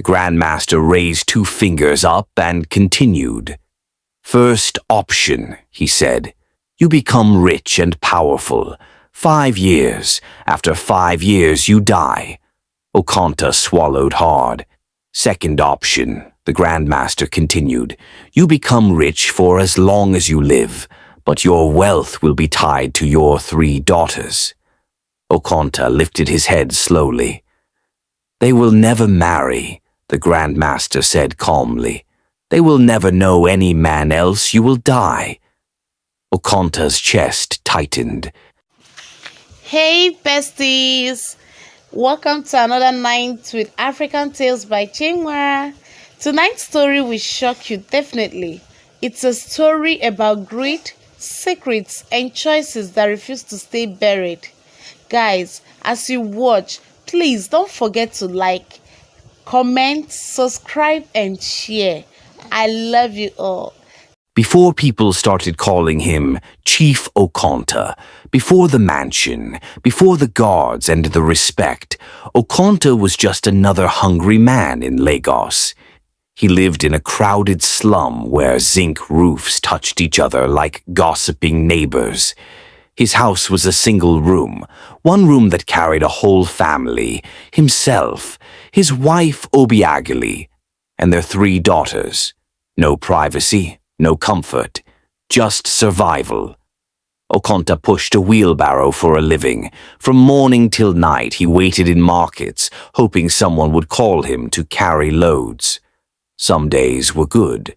grandmaster raised 2 fingers up and continued. "First option," he said. "You become rich and powerful. 5 years. After 5 years, you die." Oconta swallowed hard. "Second option," the grandmaster continued. "You become rich for as long as you live, but your wealth will be tied to your 3 daughters." Oconta lifted his head slowly. "They will never marry," the grandmaster said calmly. "They will never know any man else. You will die." Oconta's chest tightened. Hey besties! Welcome to another night with African Tales by Chingwa. Tonight's story will shock you definitely. It's a story about greed, secrets, and choices that refuse to stay buried. Guys, as you watch, please don't forget to like, comment, subscribe, and share. I love you all. Before people started calling him Chief Oconta, before the mansion, before the guards and the respect, Oconta was just another hungry man in Lagos. He lived in a crowded slum where zinc roofs touched each other like gossiping neighbors. His house was a single room, one room that carried a whole family, himself, his wife Obiageli, and their 3 daughters. No privacy, no comfort, just survival. Oconta pushed a wheelbarrow for a living. From morning till night he waited in markets, hoping someone would call him to carry loads. Some days were good.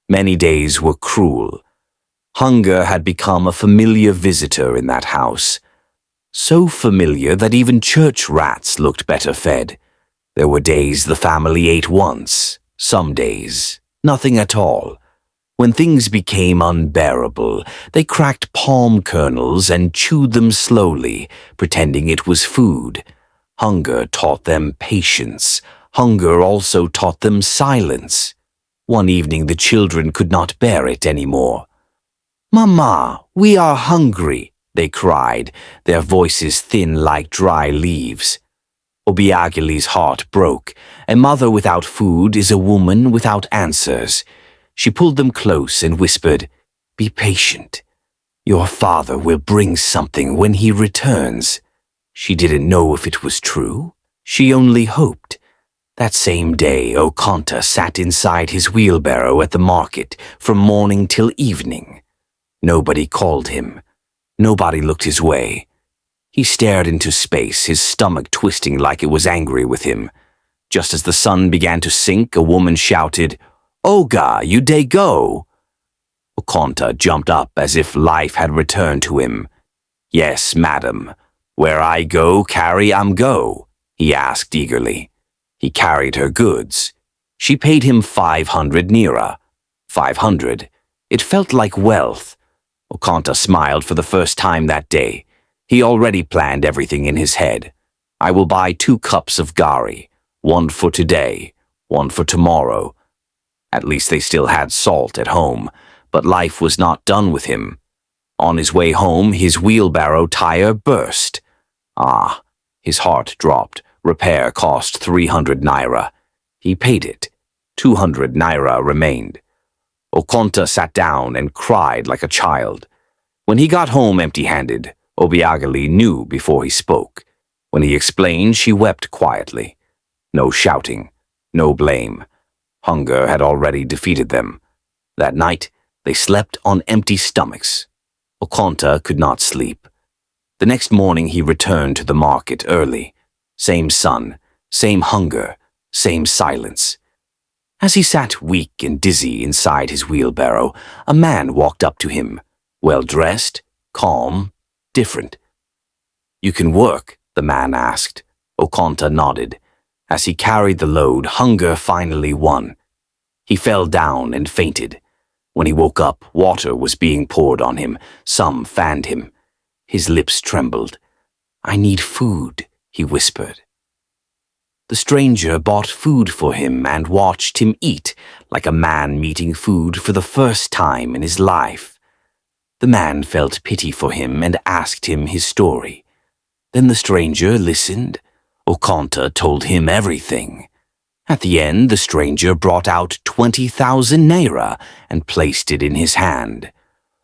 Many days were cruel. Hunger had become a familiar visitor in that house. So familiar that even church rats looked better fed. There were days the family ate once, some days nothing at all. When things became unbearable, they cracked palm kernels and chewed them slowly, pretending it was food. Hunger taught them patience. Hunger also taught them silence. One evening the children could not bear it anymore. "Mama, we are hungry," they cried, their voices thin like dry leaves. Obiageli's heart broke. A mother without food is a woman without answers. She pulled them close and whispered, "Be patient. Your father will bring something when he returns." She didn't know if it was true. She only hoped. That same day, Oconta sat inside his wheelbarrow at the market from morning till evening. Nobody called him. Nobody looked his way. He stared into space, his stomach twisting like it was angry with him. Just as the sun began to sink, a woman shouted, "Oga, you dey go?" Oconta jumped up as if life had returned to him. "Yes, madam. Where I go, carry am go," he asked eagerly. He carried her goods. She paid him 500 naira. 500. It felt like wealth. Oconta smiled for the first time that day. He already planned everything in his head. "I will buy 2 cups of gari, 1 for today, 1 for tomorrow." At least they still had salt at home, but life was not done with him. On his way home, his wheelbarrow tire burst. His heart dropped. Repair cost 300 naira. He paid it. 200 naira remained. Oconta sat down and cried like a child. When he got home empty-handed, Obiageli knew before he spoke. When he explained, she wept quietly. No shouting, no blame. Hunger had already defeated them. That night, they slept on empty stomachs. Oconta could not sleep. The next morning he returned to the market early. Same sun, same hunger, same silence. As he sat weak and dizzy inside his wheelbarrow, a man walked up to him, well-dressed, calm, different. "You can work?" the man asked. Oconta nodded. As he carried the load, hunger finally won. He fell down and fainted. When he woke up, water was being poured on him. Some fanned him. His lips trembled. "I need food," he whispered. The stranger bought food for him and watched him eat like a man meeting food for the first time in his life. The man felt pity for him and asked him his story. Then the stranger listened. Oconta told him everything. At the end, the stranger brought out 20,000 naira and placed it in his hand.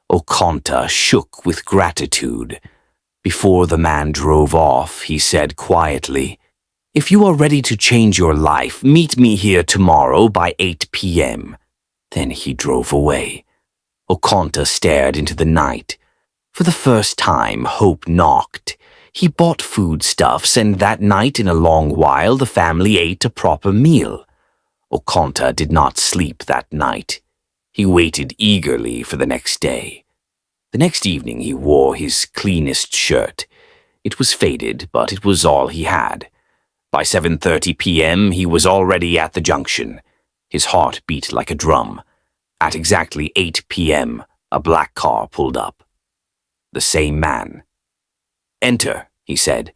Okonta shook with gratitude. Before the man drove off, he said quietly, "If you are ready to change your life, meet me here tomorrow by 8 p.m. Then he drove away. Okonta stared into the night. For the first time, hope knocked. He bought foodstuffs, and that night in a long while the family ate a proper meal. Okonta did not sleep that night. He waited eagerly for the next day. The next evening he wore his cleanest shirt. It was faded, but it was all he had. By 7:30 p.m. he was already at the junction. His heart beat like a drum. At exactly 8 p.m., a black car pulled up. The same man. "Enter," he said.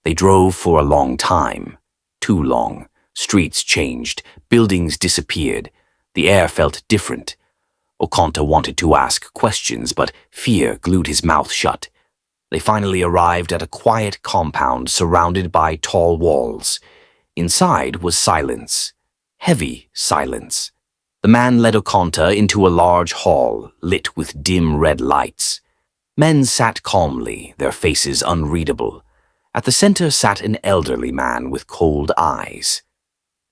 They drove for a long time. Too long. Streets changed. Buildings disappeared. The air felt different. Okonta wanted to ask questions, but fear glued his mouth shut. They finally arrived at a quiet compound surrounded by tall walls. Inside was silence. Heavy silence. The man led Okonta into a large hall, lit with dim red lights. Men sat calmly, their faces unreadable. At the center sat an elderly man with cold eyes.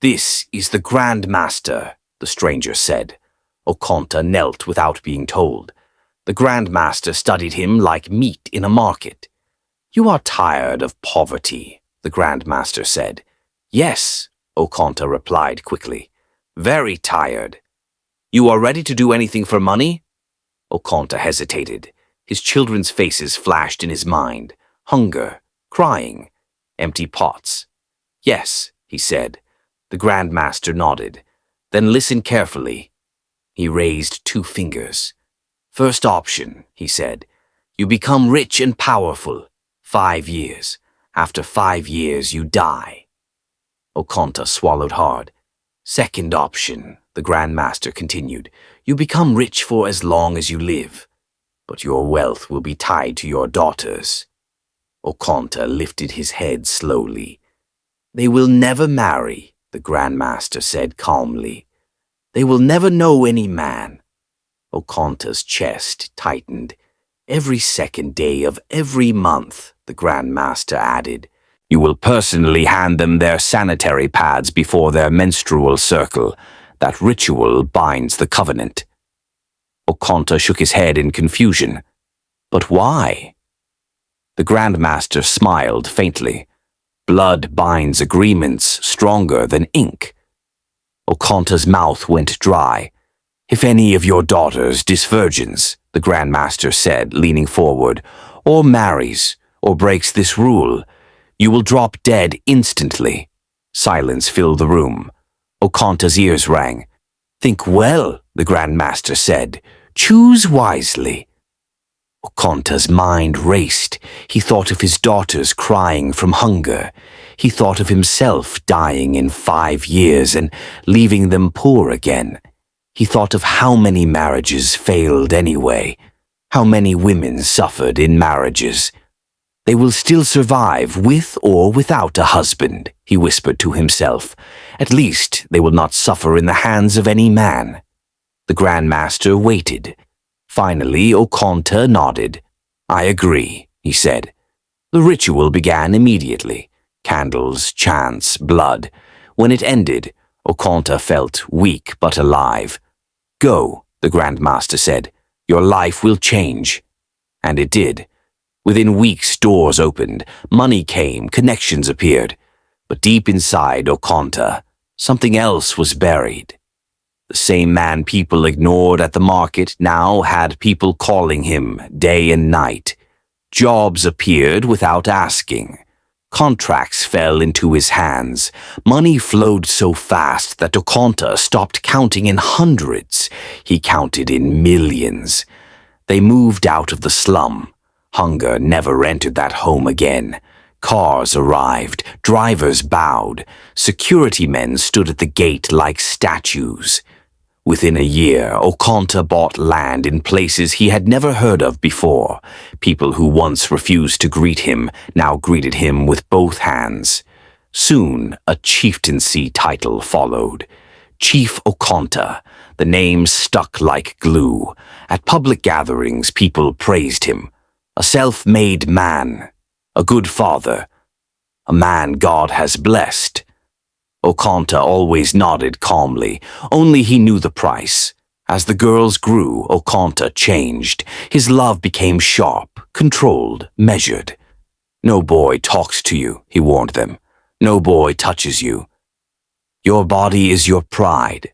"This is the grandmaster," the stranger said. Okonta knelt without being told. The grandmaster studied him like meat in a market. "You are tired of poverty," the grandmaster said. "Yes," Okonta replied quickly. "Very tired." "You are ready to do anything for money?" Okonta hesitated. His children's faces flashed in his mind. Hunger, crying, empty pots. "Yes," he said. The grandmaster nodded. "Then listen carefully." He raised 2 fingers. "First option," he said. "You become rich and powerful. 5 years. After 5 years, you die." Okonta swallowed hard. "Second option," the grandmaster continued. "You become rich for as long as you live. But your wealth will be tied to your daughters." Okonta lifted his head slowly. "They will never marry," the grandmaster said calmly. "They will never know any man." Okonta's chest tightened. "Every second day of every month," the grandmaster added. "You will personally hand them their sanitary pads before their menstrual circle. That ritual binds the covenant." Okonta shook his head in confusion. "But why?" The grandmaster smiled faintly. "Blood binds agreements stronger than ink." Okonta's mouth went dry. "If any of your daughters disvirgins," the grandmaster said, leaning forward, "or marries, or breaks this rule, you will drop dead instantly." Silence filled the room. Okonta's ears rang. "Think well," the grandmaster said. "Choose wisely." Okonta's mind raced. He thought of his daughters crying from hunger. He thought of himself dying in 5 years and leaving them poor again. He thought of how many marriages failed anyway, how many women suffered in marriages. "They will still survive with or without a husband," he whispered to himself. "At least they will not suffer in the hands of any man." The grandmaster waited. Finally, Okonta nodded. "I agree," he said. The ritual began immediately. Candles, chants, blood. When it ended, Okonta felt weak but alive. "Go," the grandmaster said. "Your life will change." And it did. Within weeks, doors opened, money came, connections appeared. But deep inside Okonta, something else was buried. The same man people ignored at the market now had people calling him day and night. Jobs appeared without asking. Contracts fell into his hands. Money flowed so fast that Okonta stopped counting in hundreds. He counted in millions. They moved out of the slum. Hunger never entered that home again. Cars arrived. Drivers bowed. Security men stood at the gate like statues. Within a year, Okonta bought land in places he had never heard of before. People who once refused to greet him now greeted him with both hands. Soon, a chieftaincy title followed. Chief Oconta. The name stuck like glue. At public gatherings, people praised him. A self-made man. A good father. A man God has blessed. Oconta always nodded calmly, only he knew the price. As the girls grew, Oconta changed. His love became sharp, controlled, measured. No boy talks to you, he warned them. No boy touches you. Your body is your pride.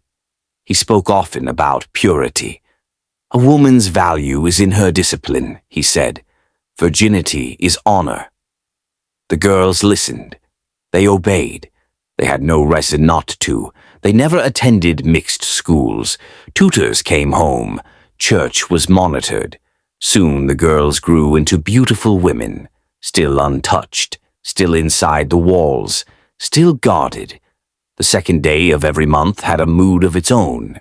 He spoke often about purity. A woman's value is in her discipline, he said. Virginity is honor. The girls listened. They obeyed. They had no reason not to. They never attended mixed schools. Tutors came home. Church was monitored. Soon the girls grew into beautiful women, still untouched, still inside the walls, still guarded. The second day of every month had a mood of its own.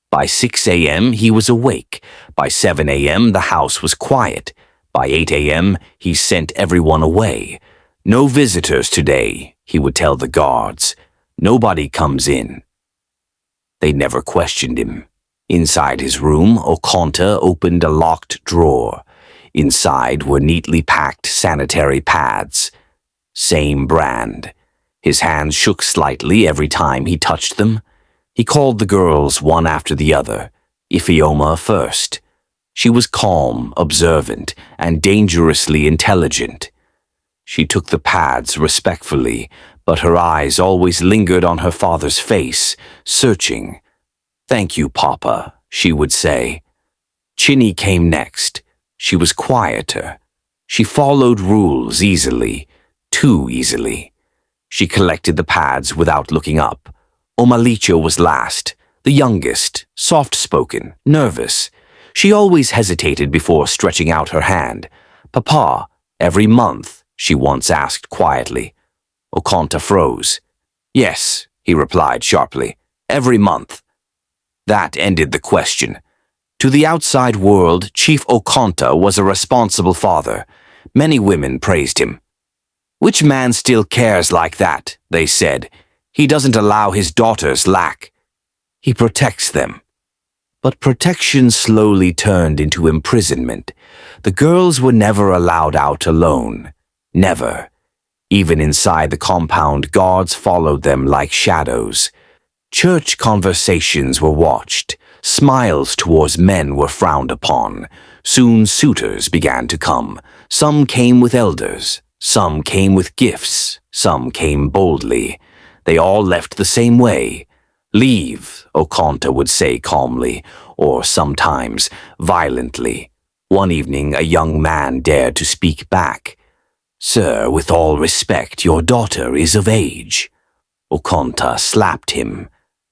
By 6 a.m. he was awake. By 7 a.m. the house was quiet. By 8 a.m. he sent everyone away. No visitors today, he would tell the guards. Nobody comes in. They never questioned him. Inside his room, Oconta opened a locked drawer. Inside were neatly packed sanitary pads. Same brand. His hands shook slightly every time he touched them. He called the girls one after the other. Iphioma first. She was calm, observant, and dangerously intelligent. She took the pads respectfully, but her eyes always lingered on her father's face, searching. "Thank you, Papa," she would say. Chinny came next. She was quieter. She followed rules easily, too easily. She collected the pads without looking up. Omalicha was last, the youngest, soft-spoken, nervous. She always hesitated before stretching out her hand. "Papa, every month?" she once asked quietly. Oconta froze. "Yes," he replied sharply, "every month." That ended the question. To the outside world, Chief Oconta was a responsible father. Many women praised him. "Which man still cares like that?" they said. "He doesn't allow his daughters lack. He protects them." But protection slowly turned into imprisonment. The girls were never allowed out alone. Never. Even inside the compound, guards followed them like shadows. Church conversations were watched. Smiles towards men were frowned upon. Soon suitors began to come. Some came with elders. Some came with gifts. Some came boldly. They all left the same way. "Leave," Oconta would say calmly, or sometimes violently. One evening, a young man dared to speak back. "Sir, with all respect, your daughter is of age." Oconta slapped him.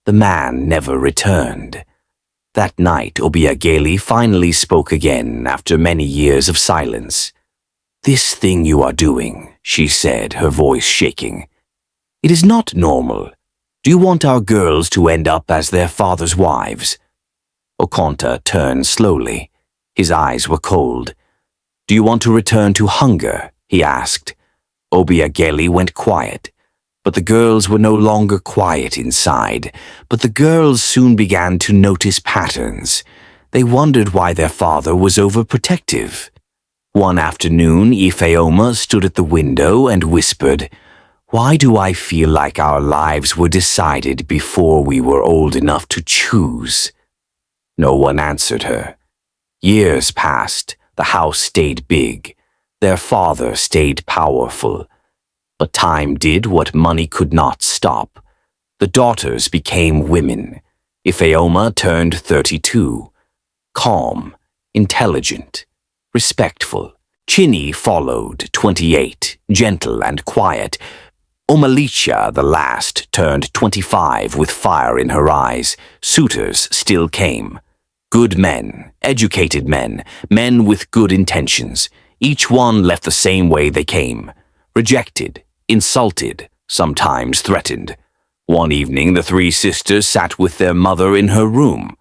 The man never returned. That night, Obiageli finally spoke again after many years of silence. "This thing you are doing," she said, her voice shaking. "It is not normal. Do you want our girls to end up as their father's wives?" Oconta turned slowly. His eyes were cold. "Do you want to return to hunger?" he asked. Obiageli went quiet. But the girls were no longer quiet inside. But the girls soon began to notice patterns. They wondered why their father was overprotective. One afternoon, Iphioma stood at the window and whispered, "Why do I feel like our lives were decided before we were old enough to choose?" No one answered her. Years passed. The house stayed big. Their father stayed powerful. But time did what money could not stop. The daughters became women. Iphioma turned 32. Calm, intelligent, respectful. Chinny followed, 28, gentle and quiet. Omalicha, the last, turned 25 with fire in her eyes. Suitors still came. Good men, educated men, men with good intentions. Each one left the same way they came. Rejected, insulted, sometimes threatened. One evening, the three sisters sat with their mother in her room.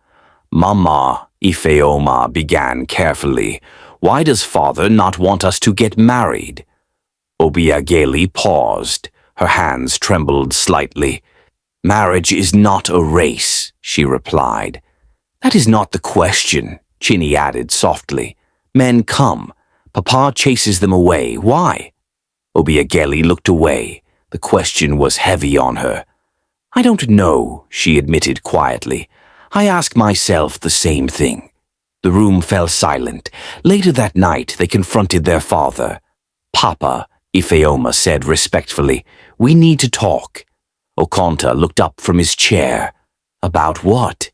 "Mama," Iphioma began carefully, "why does father not want us to get married?" Obiageli paused. Her hands trembled slightly. "Marriage is not a race," she replied. "That is not the question," Chinny added softly. "Men come. Papa chases them away. Why?" Obiageli looked away. The question was heavy on her. "I don't know," she admitted quietly. "I ask myself the same thing." The room fell silent. Later that night, they confronted their father. "Papa," Ifeoma said respectfully, "we need to talk." Okonta looked up from his chair. "About what?"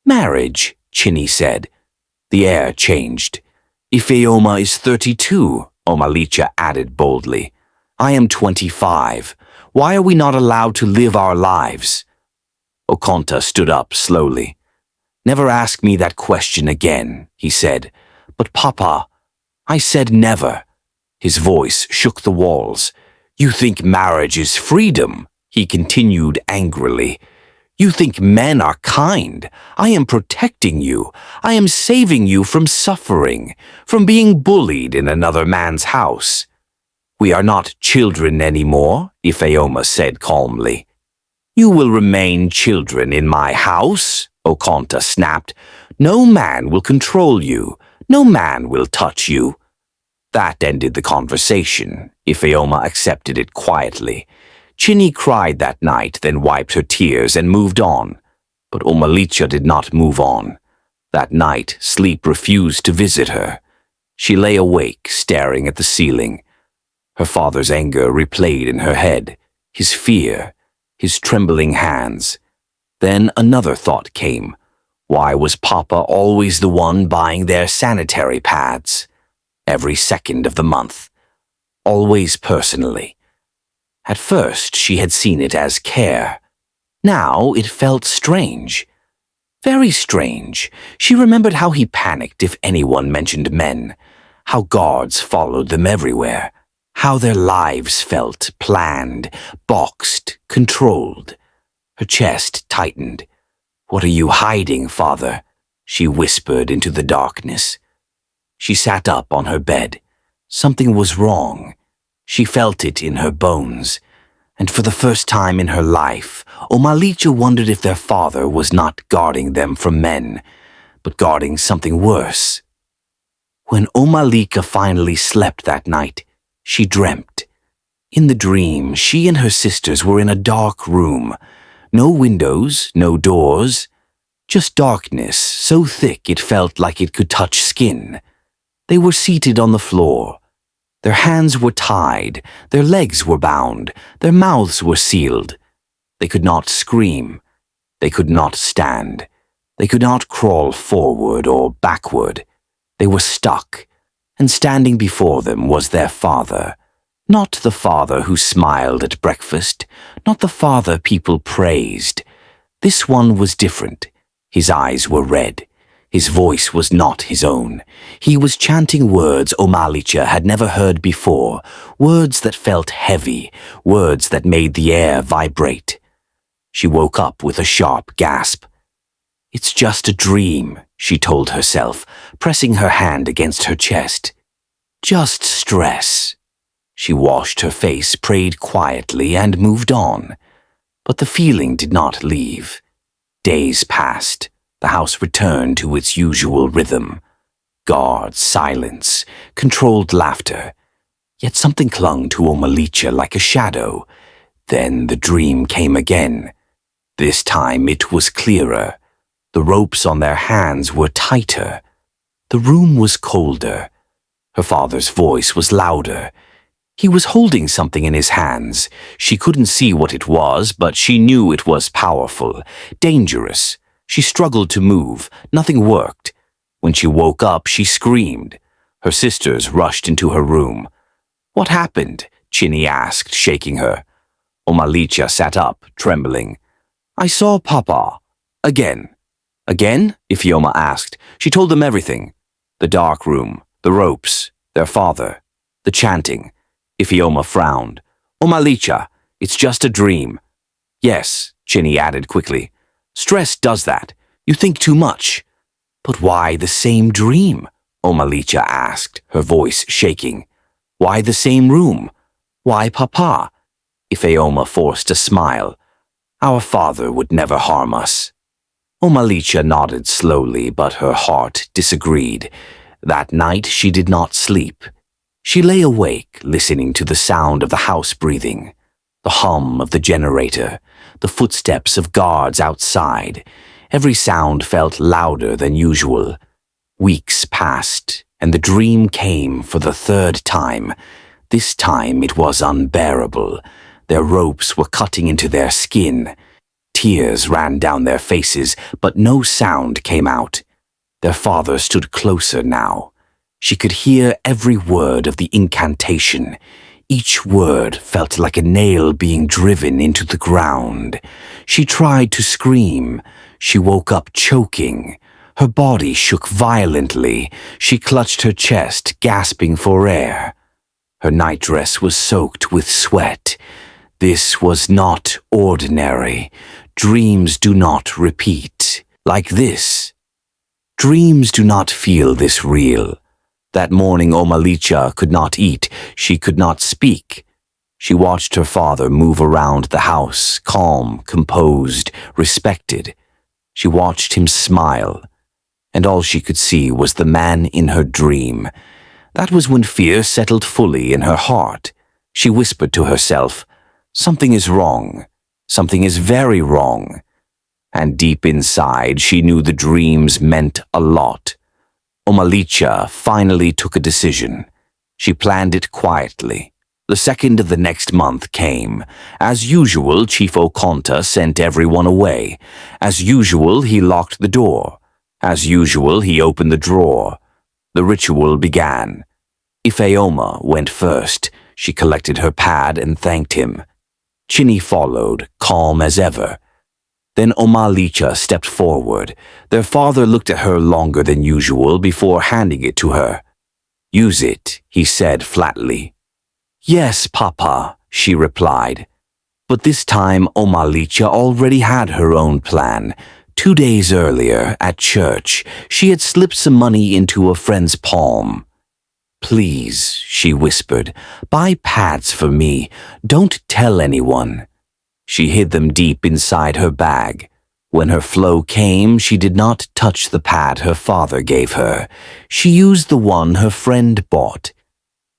"Marriage," Chinny said. The air changed. "Ifeoma is 32, Omalicha added boldly. "I am 25. Why are we not allowed to live our lives?" Okonta stood up slowly. "Never ask me that question again," he said. "But Papa, I said never." His voice shook the walls. "You think marriage is freedom," he continued angrily. "You think men are kind. I am protecting you. I am saving you from suffering, from being bullied in another man's house." "We are not children anymore," Ifeoma said calmly. "You will remain children in my house," Okonta snapped. "No man will control you. No man will touch you." That ended the conversation. Ifeoma accepted it quietly. Chinny cried that night, then wiped her tears and moved on. But Omalicha did not move on. That night, sleep refused to visit her. She lay awake, staring at the ceiling. Her father's anger replayed in her head, his fear, his trembling hands. Then another thought came. Why was Papa always the one buying their sanitary pads? Every second of the month. Always personally. At first, she had seen it as care. Now it felt strange. Very strange. She remembered how he panicked if anyone mentioned men, how guards followed them everywhere, how their lives felt planned, boxed, controlled. Her chest tightened. "What are you hiding, Father?" she whispered into the darkness. She sat up on her bed. Something was wrong. She felt it in her bones. And for the first time in her life, Omalicha wondered if their father was not guarding them from men, but guarding something worse. When Omalika finally slept that night, she dreamt. In the dream, she and her sisters were in a dark room. No windows, no doors, just darkness so thick it felt like it could touch skin. They were seated on the floor. Their hands were tied, their legs were bound, their mouths were sealed. They could not scream. They could not stand. They could not crawl forward or backward. They were stuck, and standing before them was their father. Not the father who smiled at breakfast, not the father people praised. This one was different. His eyes were red. His voice was not his own. He was chanting words Omalicha had never heard before, words that felt heavy, words that made the air vibrate. She woke up with a sharp gasp. "It's just a dream," she told herself, pressing her hand against her chest. "Just stress." She washed her face, prayed quietly, and moved on. But the feeling did not leave. Days passed. The house returned to its usual rhythm. Guards, silence, controlled laughter. Yet something clung to Omalicha like a shadow. Then the dream came again. This time it was clearer. The ropes on their hands were tighter. The room was colder. Her father's voice was louder. He was holding something in his hands. She couldn't see what it was, but she knew it was powerful, dangerous. She struggled to move. Nothing worked. When she woke up, she screamed. Her sisters rushed into her room. "What happened?" Chinny asked, shaking her. Omalicha sat up, trembling. "I saw Papa. Again." "Again?" Ifeoma asked. She told them everything. The dark room, the ropes, their father, the chanting. Ifeoma frowned. "Omalicha, it's just a dream." "Yes," Chinny added quickly. "Stress does that. You think too much." "But why the same dream?" Omalicha asked, her voice shaking. "Why the same room? Why Papa?" Ifeoma forced a smile. Our father would never harm us. Omalicha nodded slowly, but her heart disagreed. That night she did not sleep. She lay awake, listening to the sound of the house breathing, the hum of the generator, the footsteps of guards outside. Every sound felt louder than usual. Weeks passed, and the dream came for the third time. This time it was unbearable. Their ropes were cutting into their skin. Tears ran down their faces, but no sound came out. Their father stood closer now. She could hear every word of the incantation. Each word felt like a nail being driven into the ground. She tried to scream. She woke up choking. Her body shook violently. She clutched her chest, gasping for air. Her nightdress was soaked with sweat. This was not ordinary. Dreams do not repeat like this. Dreams do not feel this real. That morning Omalicha could not eat. She could not speak. She watched her father move around the house, calm, composed, respected. She watched him smile, and all she could see was the man in her dream. That was when fear settled fully in her heart. She whispered to herself, "Something is wrong. Something is very wrong." And deep inside, she knew the dreams meant a lot. Omalicha finally took a decision. She planned it quietly. The second of the next month came. As usual, Chief Okonta sent everyone away. As usual, he locked the door. As usual, he opened the drawer. The ritual began. Ifeoma went first. She collected her pad and thanked him. Chini followed, calm as ever. Then Omalicha stepped forward. Their father looked at her longer than usual before handing it to her. "Use it," he said flatly. "Yes, Papa," she replied. But this time Omalicha already had her own plan. 2 days earlier, at church, she had slipped some money into a friend's palm. "Please," she whispered, "buy pads for me. Don't tell anyone." She hid them deep inside her bag. When her flow came, she did not touch the pad her father gave her. She used the one her friend bought.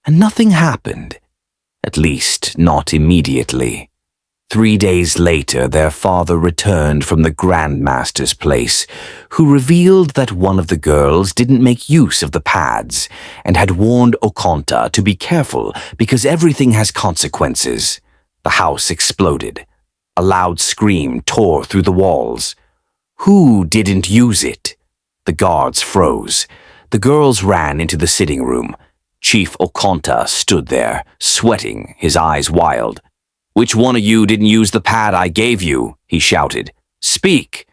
And nothing happened. At least, not immediately. 3 days later, their father returned from the grandmaster's place, who revealed that one of the girls didn't make use of the pads and had warned Okonta to be careful because everything has consequences. The house exploded. A loud scream tore through the walls. Who didn't use it? The guards froze. The girls ran into the sitting room. Chief Okonta stood there, sweating, his eyes wild. "Which one of you didn't use the pad I gave you?" he shouted. "Speak!"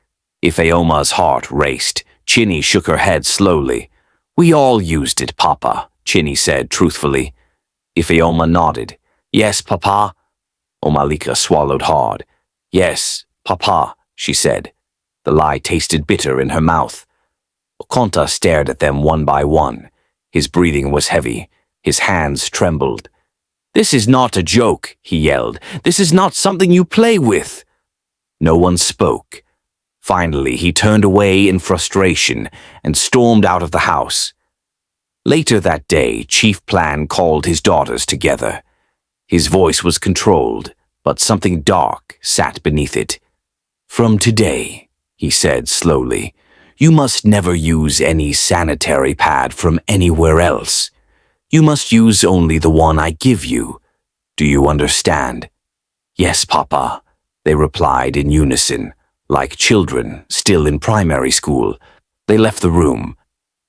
Ifeoma's heart raced. Chini shook her head slowly. "We all used it, Papa," Chini said truthfully. Ifeoma nodded. "Yes, Papa." Omalicha swallowed hard. "Yes, Papa," she said. The lie tasted bitter in her mouth. Okonta stared at them one by one. His breathing was heavy. His hands trembled. "This is not a joke," he yelled. "This is not something you play with." No one spoke. Finally, he turned away in frustration and stormed out of the house. Later that day, Chief Plan called his daughters together. His voice was controlled, but something dark sat beneath it. "From today," he said slowly, "you must never use any sanitary pad from anywhere else. You must use only the one I give you. Do you understand?" "Yes, Papa," they replied in unison, like children still in primary school. They left the room,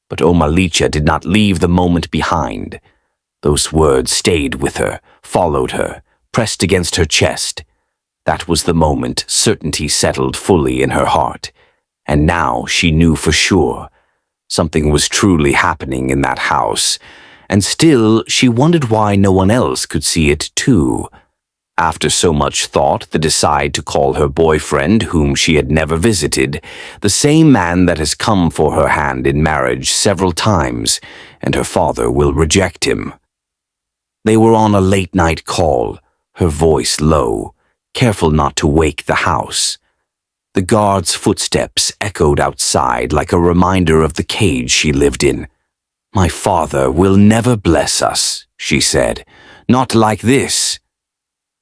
but Omalicha did not leave the moment behind. Those words stayed with her, followed her, pressed against her chest. That was the moment certainty settled fully in her heart. And now she knew for sure. Something was truly happening in that house. And still, she wondered why no one else could see it too. After so much thought, the decide to call her boyfriend, whom she had never visited, the same man that has come for her hand in marriage several times, and her father will reject him. They were on a late-night call. her voice low, careful not to wake the house. The guard's footsteps echoed outside like a reminder of the cage she lived in. "My father will never bless us," she said. "Not like this."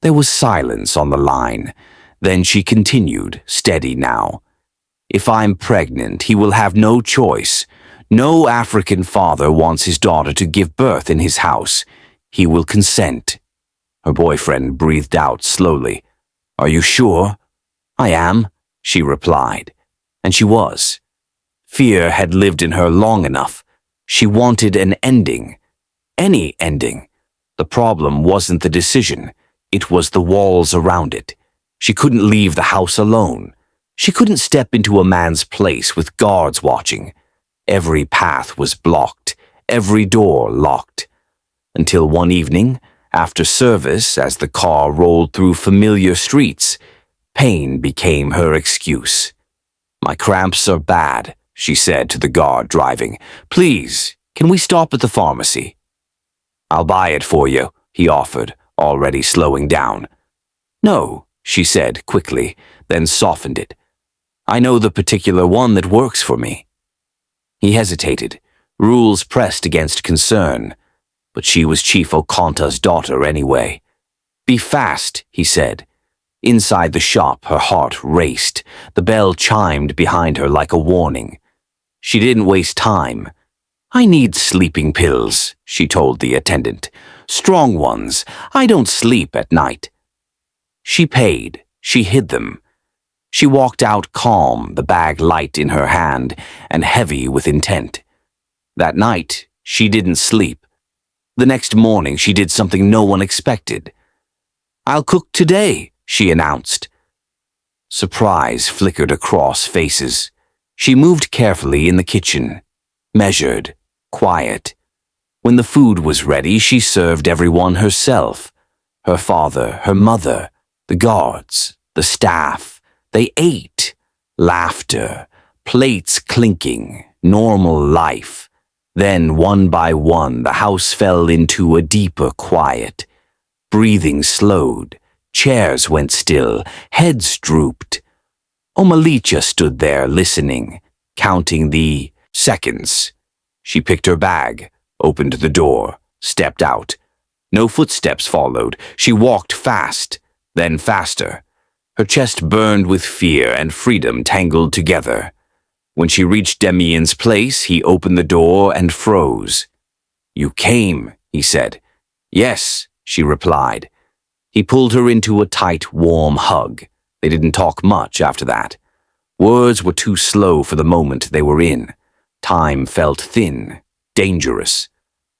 There was silence on the line. Then she continued, steady now. "If I'm pregnant, he will have no choice. No African father wants his daughter to give birth in his house. He will consent." Her boyfriend breathed out slowly. "Are you sure?" "I am," she replied. And she was. Fear had lived in her long enough. She wanted an ending. Any ending. The problem wasn't the decision. It was the walls around it. She couldn't leave the house alone. She couldn't step into a man's place with guards watching. Every path was blocked, every door locked. Until one evening, after service, as the car rolled through familiar streets, pain became her excuse. "My cramps are bad," she said to the guard driving. "Please, can we stop at the pharmacy?" "I'll buy it for you," he offered, already slowing down. "No," she said quickly, then softened it. "I know the particular one that works for me." He hesitated, rules pressed against concern. But she was Chief Okonta's daughter anyway. "Be fast," he said. Inside the shop, her heart raced. The bell chimed behind her like a warning. She didn't waste time. "I need sleeping pills," she told the attendant. "Strong ones. I don't sleep at night." She paid. She hid them. She walked out calm, the bag light in her hand and heavy with intent. That night, she didn't sleep. The next morning, she did something no one expected. "I'll cook today," she announced. Surprise flickered across faces. She moved carefully in the kitchen, measured, quiet. When the food was ready, she served everyone herself. Her father, her mother, the guards, the staff. They ate. Laughter, plates clinking, normal life. Then, one by one, the house fell into a deeper quiet. Breathing slowed, chairs went still, heads drooped. Omalicha stood there listening, counting the seconds. She picked her bag, opened the door, stepped out. No footsteps followed. She walked fast, then faster. Her chest burned with fear and freedom tangled together. When she reached Demien's place, he opened the door and froze. "You came," he said. "Yes," she replied. He pulled her into a tight, warm hug. They didn't talk much after that. Words were too slow for the moment they were in. Time felt thin, dangerous.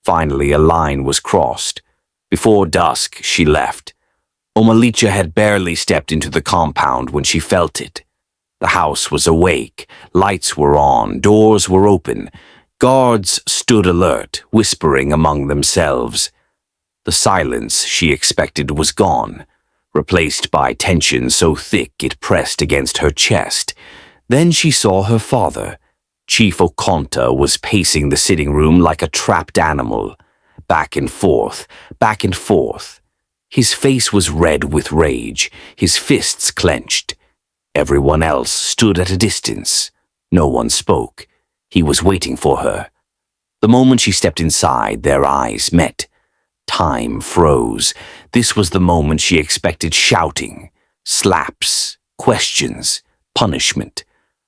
Finally, a line was crossed. Before dusk, she left. Omalicha had barely stepped into the compound when she felt it. The house was awake, lights were on, doors were open. Guards stood alert, whispering among themselves. The silence she expected was gone, replaced by tension so thick it pressed against her chest. Then she saw her father. Chief Okonta was pacing the sitting room like a trapped animal, back and forth, back and forth. His face was red with rage, his fists clenched. Everyone else stood at a distance. No one spoke. He was waiting for her. The moment she stepped inside, their eyes met. Time froze. This was the moment she expected shouting, slaps, questions, punishment.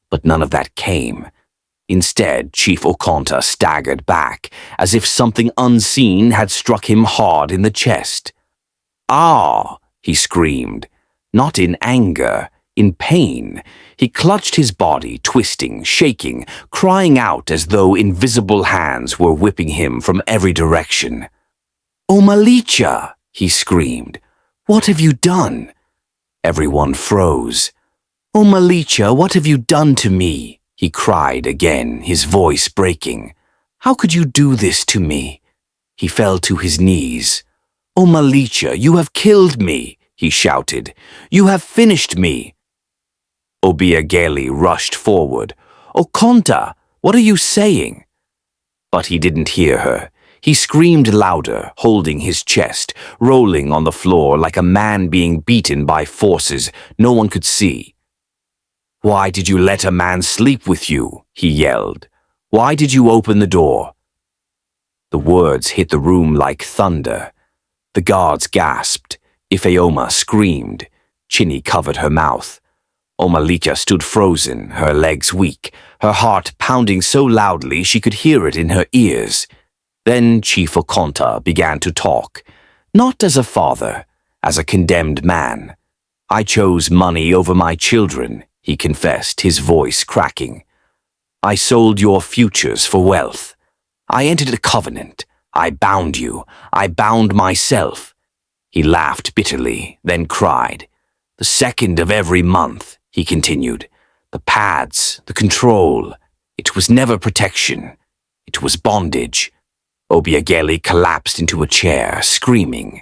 But none of that came. Instead, Chief Okonta staggered back, as if something unseen had struck him hard in the chest. "Ah!" he screamed, not in anger, in pain. He clutched his body, twisting, shaking, crying out as though invisible hands were whipping him from every direction. "Omalicha!" he screamed. "What have you done?" Everyone froze. "Omalicha, what have you done to me?" he cried again, his voice breaking. "How could you do this to me?" He fell to his knees. "Omalicha, you have killed me," he shouted. "You have finished me." Obiageli rushed forward. "Okonta, what are you saying?" But he didn't hear her. He screamed louder, holding his chest, rolling on the floor like a man being beaten by forces no one could see. "Why did you let a man sleep with you?" he yelled. "Why did you open the door?" The words hit the room like thunder. The guards gasped. Ifeoma screamed. Chinny covered her mouth. Omalika stood frozen, her legs weak, her heart pounding so loudly she could hear it in her ears. Then Chief Okonta began to talk, not as a father, as a condemned man. "I chose money over my children," he confessed, his voice cracking. "I sold your futures for wealth. I entered a covenant. I bound you. I bound myself." He laughed bitterly, then cried. "The second of every month," he continued. "The pads, the control. It was never protection. It was bondage." Obiageli collapsed into a chair, screaming.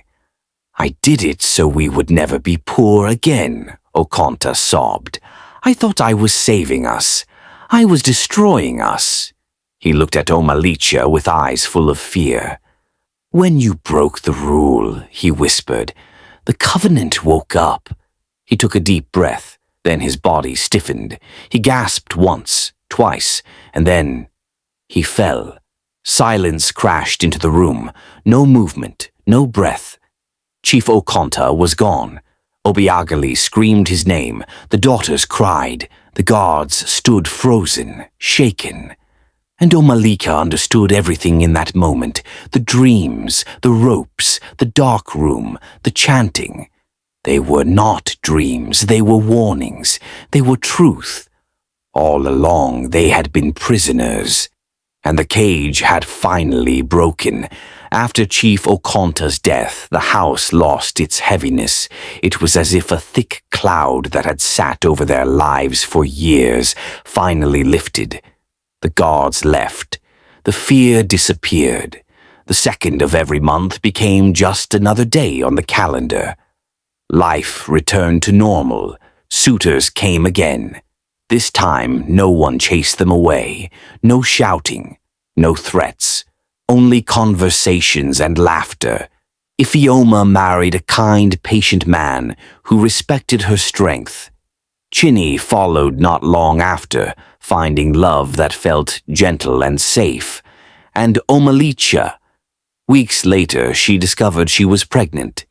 "I did it so we would never be poor again," Okonta sobbed. "I thought I was saving us. I was destroying us." He looked at Omalicha with eyes full of fear. "When you broke the rule," he whispered, "the covenant woke up." He took a deep breath, then his body stiffened. He gasped once, twice, and then he fell. Silence crashed into the room. No movement, no breath. Chief Okonta was gone. Obiageli screamed his name. The daughters cried. The guards stood frozen, shaken. And Omalika understood everything in that moment. The dreams, the ropes, the dark room, the chanting. They were not dreams, they were warnings. They were truth. All along they had been prisoners. And the cage had finally broken. After Chief Okonta's death, the house lost its heaviness. It was as if a thick cloud that had sat over their lives for years finally lifted. The guards left. The fear disappeared. The second of every month became just another day on the calendar. Life returned to normal. Suitors came again. This time, no one chased them away. No shouting, no threats, only conversations and laughter. Ifeoma married a kind, patient man who respected her strength. Chinny followed not long after, finding love that felt gentle and safe. And Omalicha. Weeks later, she discovered she was pregnant.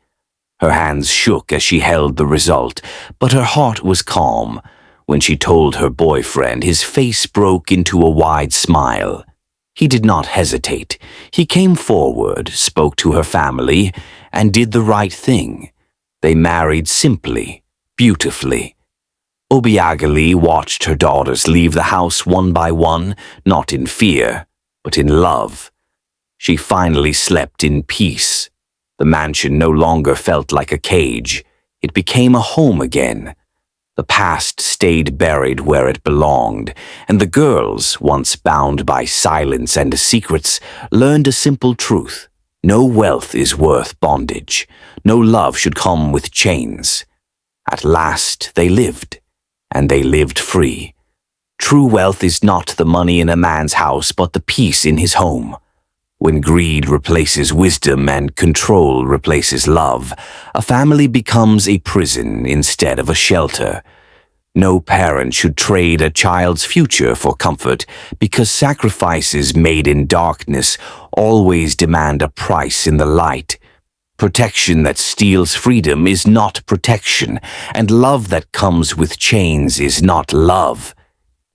Her hands shook as she held the result, but her heart was calm. When she told her boyfriend, his face broke into a wide smile. He did not hesitate. He came forward, spoke to her family, and did the right thing. They married simply, beautifully. Obiageli watched her daughters leave the house one by one, not in fear, but in love. She finally slept in peace. The mansion no longer felt like a cage. It became a home again. The past stayed buried where it belonged, and the girls, once bound by silence and secrets, learned a simple truth. No wealth is worth bondage. No love should come with chains. At last they lived, and they lived free. True wealth is not the money in a man's house, but the peace in his home. When greed replaces wisdom and control replaces love, a family becomes a prison instead of a shelter. No parent should trade a child's future for comfort, because sacrifices made in darkness always demand a price in the light. Protection that steals freedom is not protection, and love that comes with chains is not love.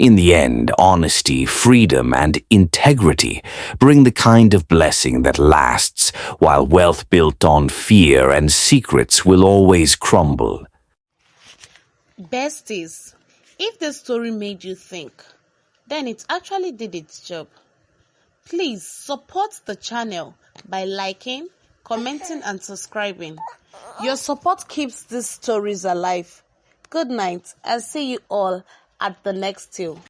In the end, honesty, freedom, and integrity bring the kind of blessing that lasts, while wealth built on fear and secrets will always crumble. Besties, if the story made you think, then it actually did its job. Please support the channel by liking, commenting, and subscribing. Your support keeps these stories alive. Good night, and see you all at the next tale.